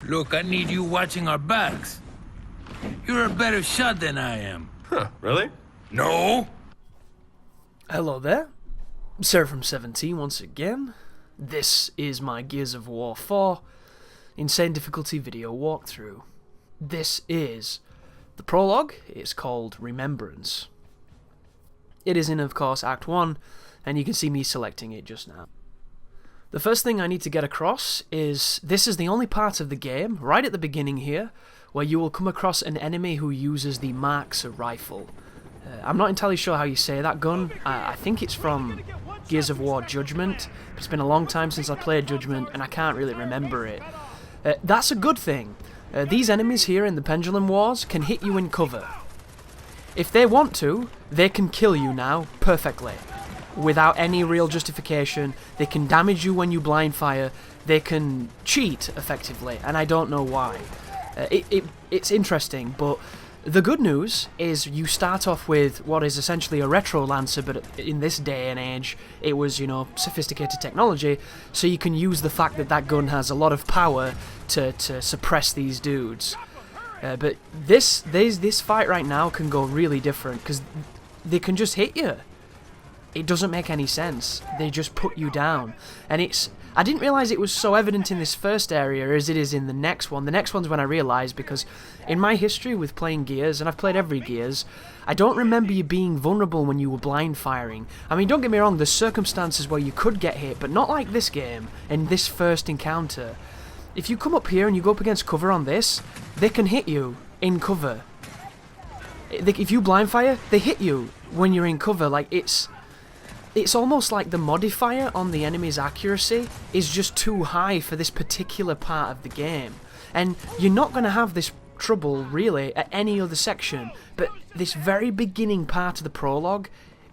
Look, I need you watching our backs. You're a better shot than I am. Huh, really? No? Hello there, Sir from 17 once again. This is my Gears of War 4 Insane Difficulty video walkthrough. This is the prologue. It's called Remembrance. It is in, of course, Act 1, and you can see me selecting it just now. The first thing I need to get across is this is the only part of the game, right at the beginning here, where you will come across an enemy who uses the Marks rifle. I'm not entirely sure how you say that gun. I think it's from Gears of War Judgment. It's been a long time since I played Judgment, and I can't really remember it. That's a good thing. These enemies here in the Pendulum Wars can hit you in cover. If they want to, they can kill you now perfectly. Without any real justification. They can damage you when you blind fire. They can cheat, effectively, and I don't know why. It's interesting, but the good news is you start off with what is essentially a retro lancer, but in this day and age, it was, you know, sophisticated technology, so you can use the fact that that gun has a lot of power to suppress these dudes. But this fight right now can go really different, because they can just hit you. It doesn't make any sense. They just put you down. And I didn't realise it was so evident in this first area as it is in the next one. The next one's when I realised, because in my history with playing Gears, and I've played every Gears, I don't remember you being vulnerable when you were blind firing. I mean, don't get me wrong, there's circumstances where you could get hit, but not like this game, in this first encounter. If you come up here and you go up against cover on this, they can hit you in cover. If you blind fire, they hit you when you're in cover. Like, it's almost like the modifier on the enemy's accuracy is just too high for this particular part of the game. And you're not going to have this trouble, really, at any other section, but this very beginning part of the prologue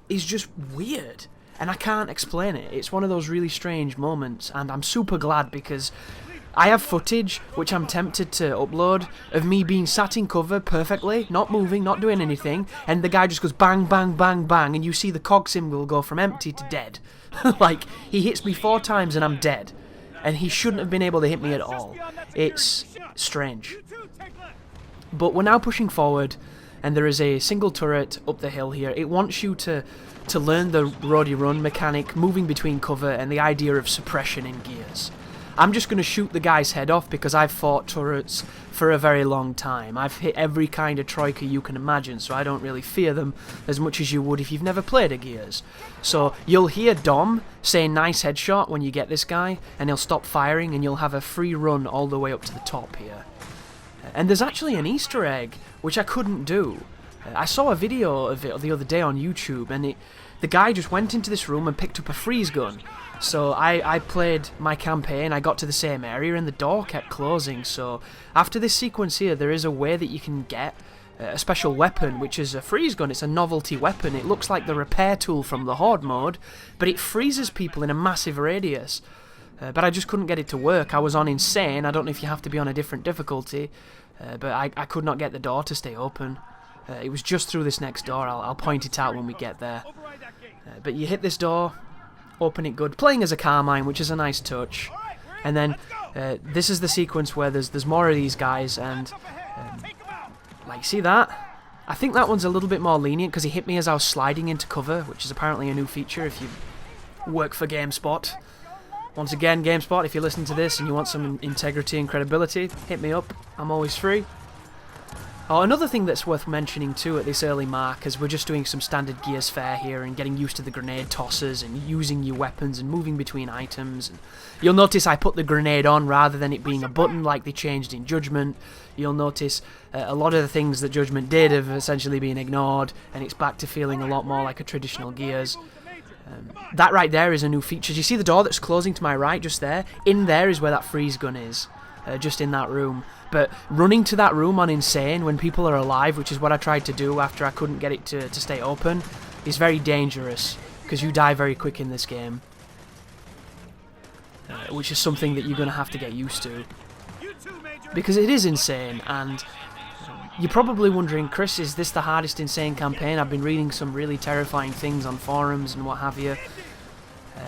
is just weird. And I can't explain it. It's one of those really strange moments, and I'm super glad because I have footage, which I'm tempted to upload, of me being sat in cover perfectly, not moving, not doing anything, and the guy just goes bang, bang, bang, bang, and you see the cog symbol go from empty to dead. Like, he hits me 4 times and I'm dead. And he shouldn't have been able to hit me at all. It's strange. But we're now pushing forward, and there is a single turret up the hill here. It wants you to learn the roadie run mechanic, moving between cover, and the idea of suppression in Gears. I'm just going to shoot the guy's head off because I've fought turrets for a very long time. I've hit every kind of troika you can imagine, so I don't really fear them as much as you would if you've never played a Gears. So you'll hear Dom say nice headshot when you get this guy, and he'll stop firing and you'll have a free run all the way up to the top here. And there's actually an Easter egg, which I couldn't do. I saw a video of it the other day on YouTube, and the guy just went into this room and picked up a freeze gun. So I played my campaign, I got to the same area and the door kept closing, so after this sequence here there is a way that you can get a special weapon, which is a freeze gun. It's a novelty weapon. It looks like the repair tool from the Horde mode, but it freezes people in a massive radius. But I just couldn't get it to work. I was on Insane. I don't know if you have to be on a different difficulty, but I could not get the door to stay open. It was just through this next door. I'll point it out when we get there. But you hit this door, open it good, playing as a Carmine, which is a nice touch. And then this is the sequence where there's more of these guys, and like, see that? I think that one's a little bit more lenient because he hit me as I was sliding into cover, which is apparently a new feature if you work for GameSpot. Once again, GameSpot, if you're listening to this and you want some integrity and credibility, hit me up. I'm always free. Oh, another thing that's worth mentioning too at this early mark is we're just doing some standard Gears fare here and getting used to the grenade tosses and using your weapons and moving between items. And you'll notice I put the grenade on rather than it being a button like they changed in Judgment. You'll notice a lot of the things that Judgment did have essentially been ignored, and it's back to feeling a lot more like a traditional Gears. That right there is a new feature. Do you see the door that's closing to my right just there? In there is where that freeze gun is, just in that room. But running to that room on Insane when people are alive, which is what I tried to do after I couldn't get it to stay open, is very dangerous, because you die very quick in this game. Which is something that you're going to have to get used to. Because it is Insane, and you're probably wondering, Chris, is this the hardest Insane campaign? I've been reading some really terrifying things on forums and what have you.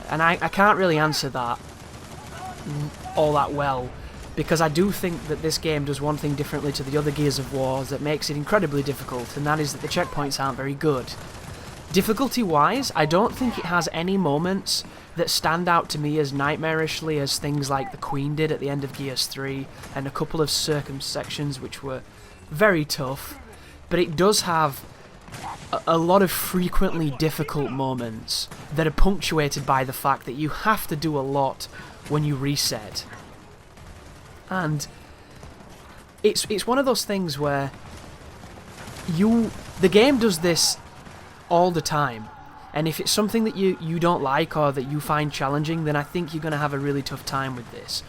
And I can't really answer that all that well. because I do think that this game does one thing differently to the other Gears of War that makes it incredibly difficult, and that is that the checkpoints aren't very good. Difficulty-wise, I don't think it has any moments that stand out to me as nightmarishly as things like the Queen did at the end of Gears 3, and a couple of circumsections which were very tough, but it does have a lot of frequently difficult moments that are punctuated by the fact that you have to do a lot when you reset. And it's one of those things where the game does this all the time, and if it's something that you don't like or that you find challenging, then I think you're going to have a really tough time with this.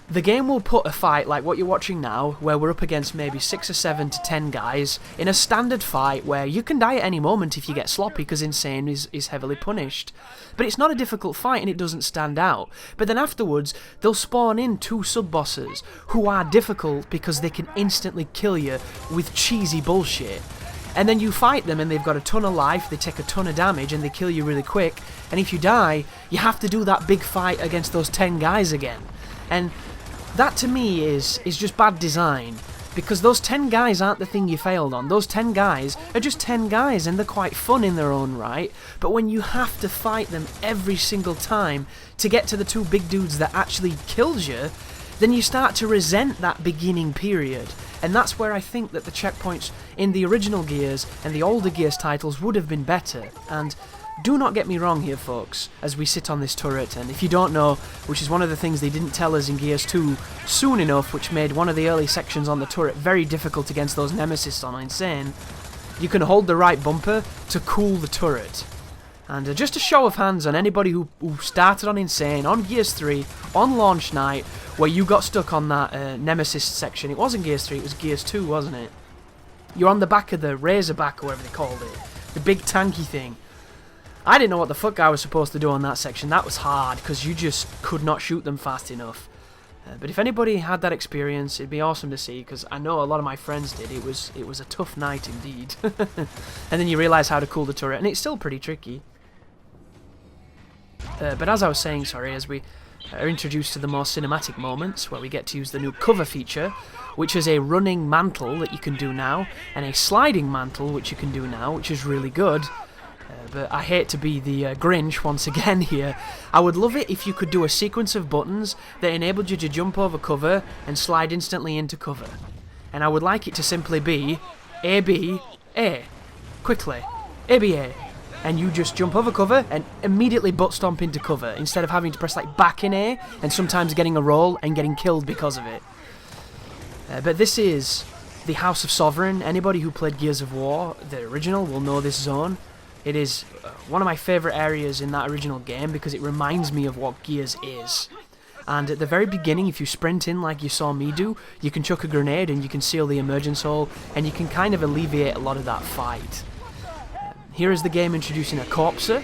The game will put a fight like what you're watching now, where we're up against maybe 6 or 7 to 10 guys, in a standard fight where you can die at any moment if you get sloppy, because Insane is heavily punished. But it's not a difficult fight and it doesn't stand out. But then afterwards, they'll spawn in 2 sub-bosses who are difficult because they can instantly kill you with cheesy bullshit. And then you fight them and they've got a ton of life, they take a ton of damage and they kill you really quick, and if you die, you have to do that big fight against those 10 guys again. And that to me is just bad design, because those 10 guys aren't the thing you failed on. Those 10 guys are just 10 guys and they're quite fun in their own right, but when you have to fight them every single time to get to the 2 big dudes that actually kills you, then you start to resent that beginning period. And that's where I think that the checkpoints in the original Gears and the older Gears titles would have been better. And do not get me wrong here, folks, as we sit on this turret, and if you don't know, which is one of the things they didn't tell us in Gears 2 soon enough, which made one of the early sections on the turret very difficult against those Nemesis on Insane, you can hold the right bumper to cool the turret. And just a show of hands on anybody who started on Insane, on Gears 3, on launch night, where you got stuck on that Nemesis section. It wasn't Gears 3, it was Gears 2, wasn't it? You're on the back of the Razorback, or whatever they called it. The big tanky thing. I didn't know what the fuck I was supposed to do on that section. That was hard, because you just could not shoot them fast enough. But if anybody had that experience, it'd be awesome to see, because I know a lot of my friends did. It was a tough night indeed. And then you realise how to cool the turret, and it's still pretty tricky. But as I was saying, as we are introduced to the more cinematic moments, where we get to use the new cover feature, which is a running mantle that you can do now, and a sliding mantle which you can do now, which is really good. But I hate to be the Grinch once again here. I would love it if you could do a sequence of buttons that enabled you to jump over cover and slide instantly into cover. And I would like it to simply be A, B, A. Quickly. A, B, A. And you just jump over cover and immediately butt stomp into cover, instead of having to press like back in A and sometimes getting a roll and getting killed because of it. But this is the House of Sovereign. Anybody who played Gears of War, the original, will know this zone. It is one of my favourite areas in that original game because it reminds me of what Gears is. And at the very beginning, if you sprint in like you saw me do, you can chuck a grenade and you can seal the emergence hole, and you can kind of alleviate a lot of that fight. Here is the game introducing a Corpser,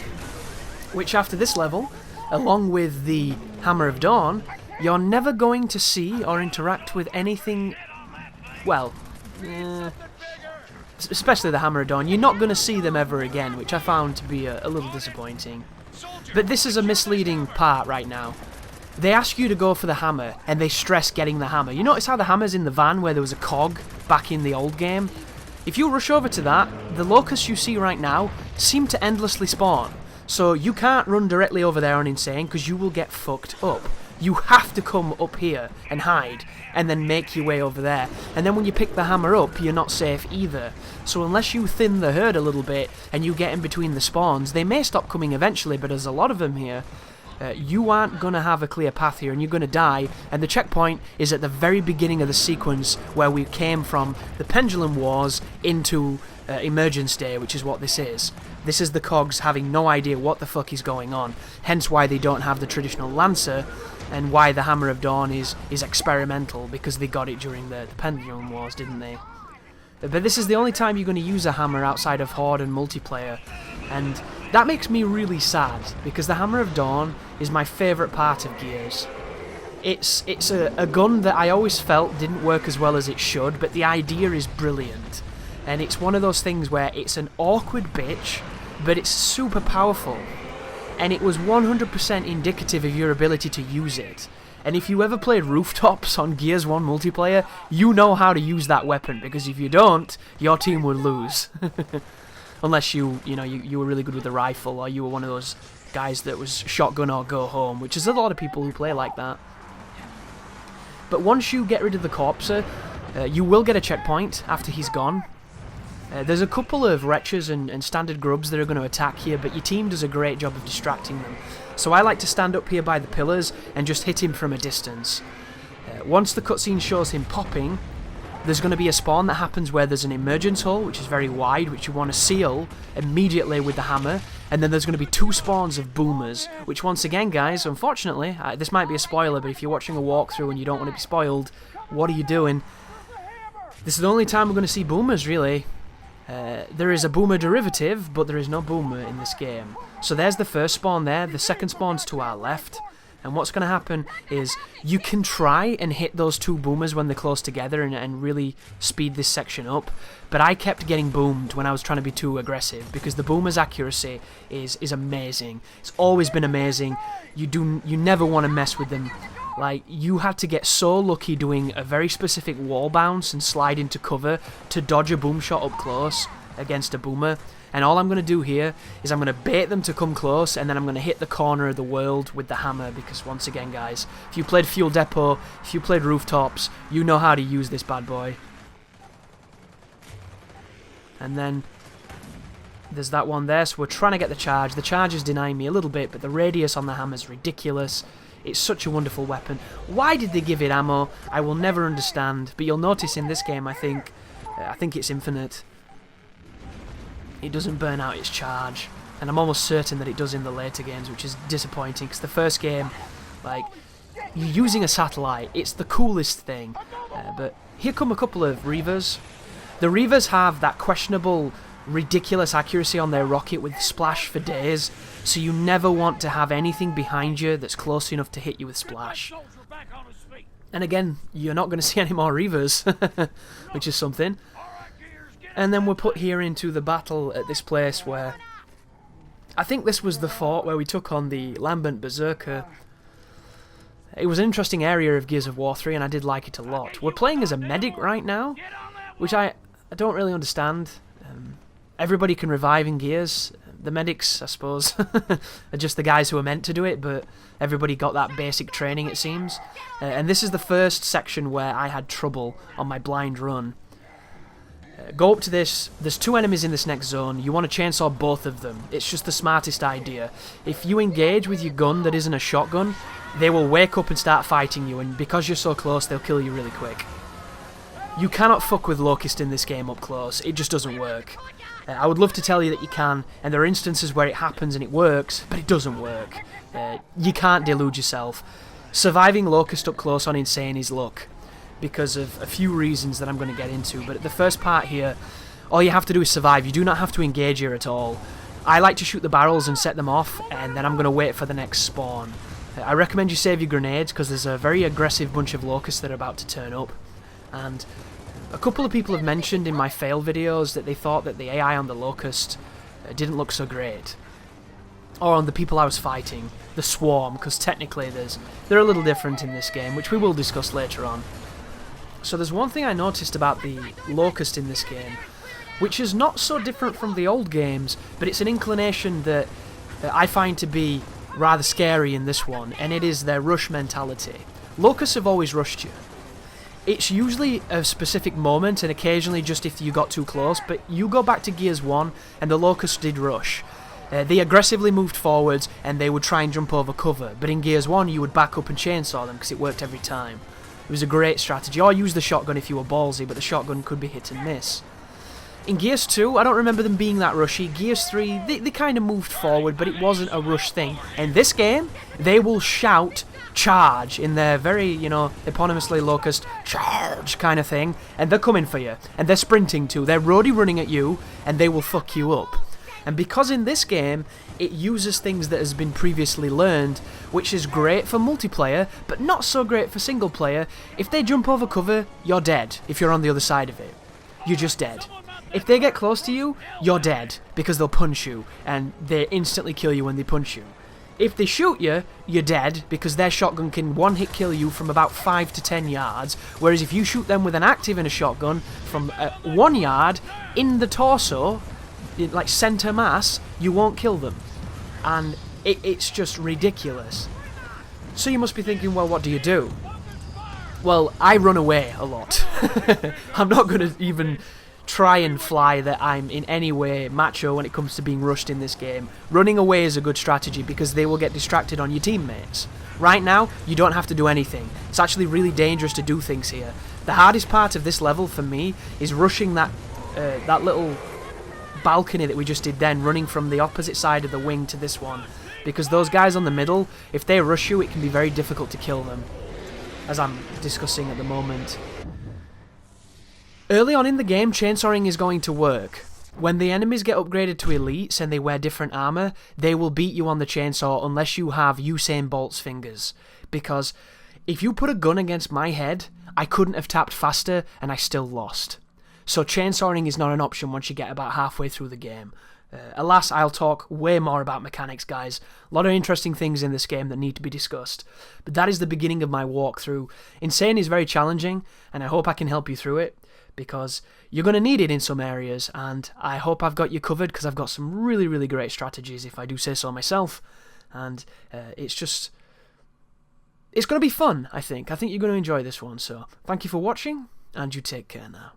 which after this level, along with the Hammer of Dawn, you're never going to see or interact with anything, well, especially the Hammer of Dawn. You're not going to see them ever again, which I found to be a little disappointing. But this is a misleading part right now. They ask you to go for the hammer, and they stress getting the hammer. You notice how the hammer's in the van where there was a cog back in the old game? If you rush over to that, the locusts you see right now seem to endlessly spawn. So you can't run directly over there on Insane, because you will get fucked up. You have to come up here and hide, and then make your way over there. And then when you pick the hammer up, you're not safe either. So unless you thin the herd a little bit, and you get in between the spawns, they may stop coming eventually, but there's a lot of them here. You aren't going to have a clear path here, and you're going to die, and the checkpoint is at the very beginning of the sequence where we came from the Pendulum Wars into Emergence Day, which is what this is. This is the cogs having no idea what the fuck is going on, hence why they don't have the traditional Lancer, and why the Hammer of Dawn is experimental, because they got it during the Pendulum Wars, didn't they? But this is the only time you're going to use a hammer outside of Horde and multiplayer, and that makes me really sad, because the Hammer of Dawn is my favourite part of Gears. It's a gun that I always felt didn't work as well as it should, but the idea is brilliant. And it's one of those things where it's an awkward bitch, but it's super powerful. And it was 100% indicative of your ability to use it. And if you ever played Rooftops on Gears 1 multiplayer, you know how to use that weapon, because if you don't, your team would lose. Unless you were really good with the rifle, or you were one of those guys that was shotgun or go home, which is a lot of people who play like that. But once you get rid of the Corpser, you will get a checkpoint after he's gone. There's a couple of wretches and standard grubs that are going to attack here, but your team does a great job of distracting them. So I like to stand up here by the pillars and just hit him from a distance. Once the cutscene shows him popping, there's going to be a spawn that happens where there's an emergence hole, which is very wide, which you want to seal immediately with the hammer. And then there's going to be 2 spawns of boomers, which once again, guys, unfortunately, this might be a spoiler, but if you're watching a walkthrough and you don't want to be spoiled, what are you doing? This is the only time we're going to see boomers, really. There is a boomer derivative, but there is no boomer in this game. So there's the first spawn there, the second spawn's to our left. And what's going to happen is you can try and hit those 2 boomers when they're close together and really speed this section up. But I kept getting boomed when I was trying to be too aggressive, because the boomer's accuracy is amazing. It's always been amazing. You never want to mess with them. Like, you had to get so lucky doing a very specific wall bounce and slide into cover to dodge a boom shot up close against a boomer. And all I'm going to do here is I'm going to bait them to come close, and then I'm going to hit the corner of the world with the hammer, because once again, guys, if you played Fuel Depot, if you played Rooftops, you know how to use this bad boy. And then there's that one there, so we're trying to get the charge. The charge is denying me a little bit, but the radius on the hammer is ridiculous. It's such a wonderful weapon. Why did they give it ammo? I will never understand, but you'll notice in this game, I think it's infinite. It doesn't burn out its charge, and I'm almost certain that it does in the later games, which is disappointing, because the first game, like, you're using a satellite, it's the coolest thing. But here come a couple of Reavers. The Reavers have that questionable, ridiculous accuracy on their rocket with splash for days, so you never want to have anything behind you that's close enough to hit you with splash. And again, you're not going to see any more Reavers, which is something. And then we're put here into the battle at this place where I think this was the fort where we took on the Lambent Berserker. It was an interesting area of Gears of War 3, and I did like it a lot. We're playing as a medic right now, which I don't really understand. Everybody can revive in Gears. The medics, I suppose, are just the guys who are meant to do it, but everybody got that basic training, it seems. And this is the first section where I had trouble on my blind run. Go up to this. There's 2 enemies in this next zone. You want to chainsaw both of them. It's just the smartest idea. If you engage with your gun that isn't a shotgun, they will wake up and start fighting you, and because you're so close, they'll kill you really quick. You cannot fuck with Locust in this game up close. It just doesn't work. I would love to tell you that you can, and there are instances where it happens and it works, but it doesn't work. You can't delude yourself. Surviving Locust up close on Insane is luck, because of a few reasons that I'm going to get into. But at the first part here, all you have to do is survive. You do not have to engage here at all. I like to shoot the barrels and set them off, and then I'm going to wait for the next spawn. I recommend you save your grenades, because there's a very aggressive bunch of locusts that are about to turn up. And a couple of people have mentioned in my fail videos that they thought that the AI on the locust didn't look so great. Or on the people I was fighting, the swarm, because technically they're a little different in this game, which we will discuss later on. So there's one thing I noticed about the Locust in this game, which is not so different from the old games, but it's an inclination that I find to be rather scary in this one, and it is their rush mentality. Locusts have always rushed you. It's usually a specific moment, and occasionally just if you got too close, but you go back to Gears 1, and the Locusts did rush. They aggressively moved forwards, and they would try and jump over cover, but in Gears 1 you would back up and chainsaw them, because it worked every time. It was a great strategy. Or use the shotgun if you were ballsy, but the shotgun could be hit and miss. In Gears 2, I don't remember them being that rushy. Gears 3, they kind of moved forward, but it wasn't a rush thing. In this game, they will shout charge in their very, eponymously Locust charge kind of thing, and they're coming for you. And they're sprinting too. They're roadie running at you, and they will fuck you up. And because in this game, it uses things that has been previously learned, which is great for multiplayer, but not so great for single player. If they jump over cover, you're dead if you're on the other side of it. You're just dead. If they get close to you, you're dead, because they'll punch you, and they instantly kill you when they punch you. If they shoot you, you're dead, because their shotgun can one-hit kill you from about 5 to 10 yards, whereas if you shoot them with an active in a shotgun from 1 yard in the torso, like centre mass, you won't kill them. And it's just ridiculous. So you must be thinking, well, what do you do? Well, I run away a lot. I'm not going to even try and fly that I'm in any way macho when it comes to being rushed in this game. Running away is a good strategy because they will get distracted on your teammates. Right now, you don't have to do anything. It's actually really dangerous to do things here. The hardest part of this level for me is rushing that little balcony that we just did then, running from the opposite side of the wing to this one. Because those guys on the middle, if they rush you, it can be very difficult to kill them, as I'm discussing at the moment. Early on in the game, chainsawing is going to work. When the enemies get upgraded to elites and they wear different armor, they will beat you on the chainsaw unless you have Usain Bolt's fingers. Because if you put a gun against my head, I couldn't have tapped faster and I still lost. So chainsawing is not an option once you get about halfway through the game. Alas, I'll talk way more about mechanics, guys. A lot of interesting things in this game that need to be discussed. But that is the beginning of my walkthrough. Insane is very challenging, and I hope I can help you through it, because you're going to need it in some areas, and I hope I've got you covered, because I've got some really, really great strategies, if I do say so myself. And it's going to be fun, I think. I think you're going to enjoy this one, so thank you for watching, and you take care now.